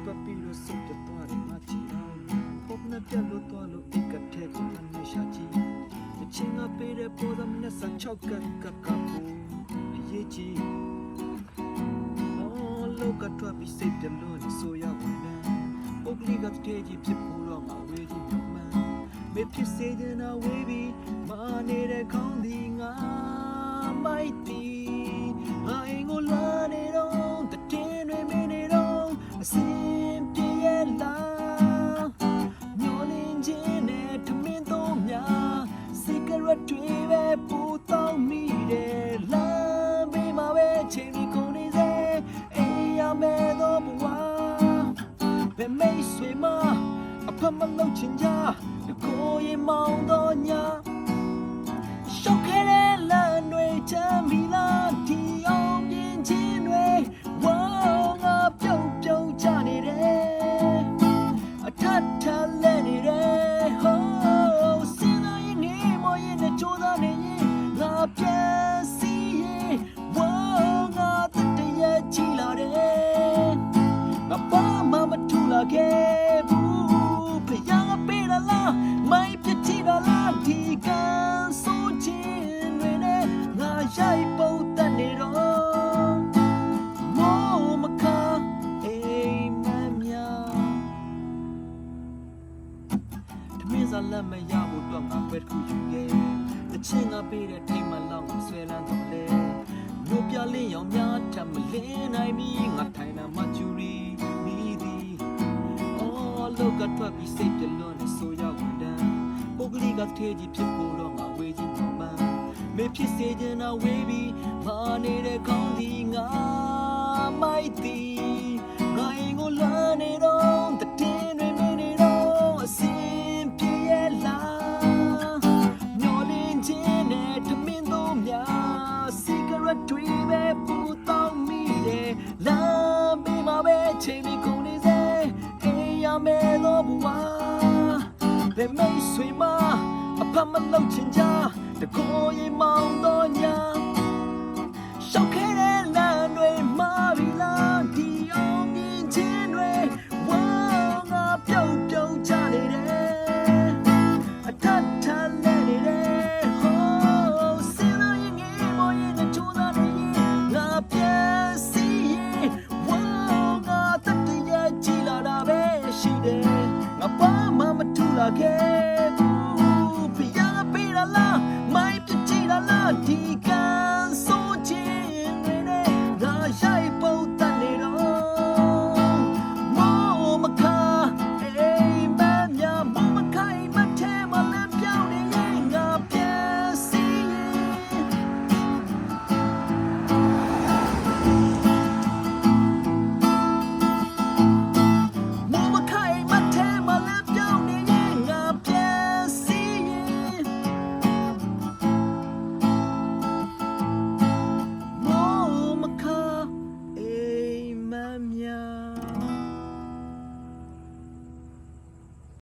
papiro sotto tuare macchina popna piallo tualo e catteco tanne shachi chinga pere podam nessa chokka kakapo yeji oh loka twa bi save the lord so ya wanda obliga stage phit puro ma we ji ma me phit se na we bi ma ne de khong di nga mai ti ai ngo la ne dong the tin we me ne dong sim pi ye la nyo lin jin ne thmin to mya cigarette တွေပဲပူတောင်းမိတယ်လမ်းဘေးမှာပဲချိန်ဒီကုန်နေစေအေးရမယ်တော့ဘဝဘယ်မိတ်ဆွေမအဖမလုံးချင်ကြကိုရင်မောင်းတော့ညာရှောက်ခဲတဲ့လမ်းတွေချမ်းမီလားဒီအောင်ပြင်းချင်းတွေဝါငါပြုံပြုံချနေတယ်အထက်ထလဲနေတယ်ဟိုးစင်သာရင်နေမော်ရင်နဲ့ကြိုးစားနေရင်ငါပြန်စီရင်ဝါငါတတရဲ့ချီလာတယ်ငါဘာမှမထူလာခဲ့ဘူးဖယားငါပေးလာလားမိုင်းပြချီလာလားဒီကန်ဆိုချင်တွေနဲ့ငါရိုက်ပုတ်တတ်နေတော့မောမခါအိမ်မမြတမင်းစားလက်မရဖို့တော့ငါပဲတစ်ခုယူခဲ့တချင်းငါပေးတဲ့ထိတ်မလောက်ကိုဆွဲလန်းတော့လေမြို့ပြလင်းရောင်များထပ်မလင်းနိုင်မီငါထိုင်တာမချူရီမိသည်အော်လောကထွက်ပြီးစိတ်ပြလွန်နေဆိုရဝန်တန်းပုဂ္ဂလိကထေကြီးဖြစ်ဖို့တော့ငါဝေးကြီးမောင်ပန်းမေဖြစ်စေချင်တာဝေးပြီးမာနေတဲ့ကောင်းဒီငါမိုက်သည်ငါရင်ကိုလာနေတော့တတင်းတွေမနေတော့အစင်ပြေရဲ့လားညော်လင်းခြင်းနဲ့တမင်းတို့များစီဂရက်တွေပဲပူတောင်းမိတယ်လမ်းဘေးမှာပဲချိန်ပြီးကုန်နေစေအေးရမယ်တော့ဘဝဘယ်မိတ်ဆွေမအဖမလုံးချင်ကြတကိုယ်ရင်မောင်းတော့ညာရှောက်ခဲတဲ့လမ်းတွေမှာပြီလားဒီအောင်မြင်ခြင်းတွေဝါငါပြုံပြုံချနေတယ်အထက်ထလဲနေတယ်ဟိုးစင်လာရင်ငယ်မော်ရင်နဲ့ကြိုးစားနေရင်ငါပြန်စီရင်ဝါငါတတရဲ့ကြည်လာတာပဲရှိတယ်ငါဘာမှမထူလာခဲ့